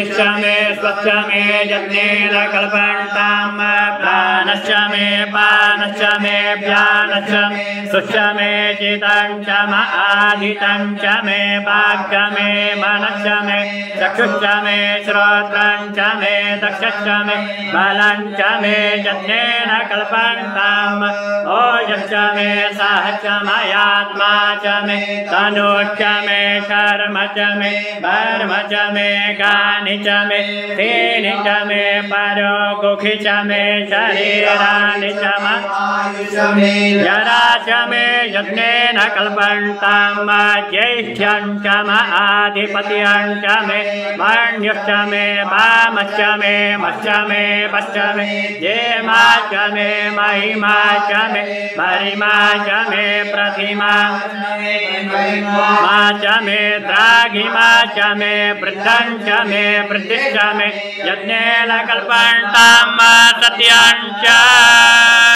ज्योतिश्च मे स्वच्छ मे यज्ञेन कल्पन्ताम् प्राणश्च मे पानश्च मे व्यानश्च मे सुश्च मे चितं च आदितं च मे वाक्च मे मनश्च मे चक्षुश्च मे श्रोत्रं च मे दक्षश्च मे बलं च मे यज्ञेन कल्पन्ताम् ओजश्च मे सहश्च मयात्मा च मे तनुश्च मे कर्म च मे कर्म च मे गानि च मे तेनि च मे परोगुखि च मे शरीराणि च मे जरा च मे यज्ञेन कल्पन्ताम् ज्येष्ठ्यं च आधिपत्यं च मे मन्युश्च मे वामश्च मे मश्च मे पश्च मे जेमा च मे महिमा च मे परिमा च मे प्रतिमा मा च मे द्राघिमा च मे वृद्धं च मे वृद्धिश्च मे यज्ञेन कल्पन्ताम् सत्यं च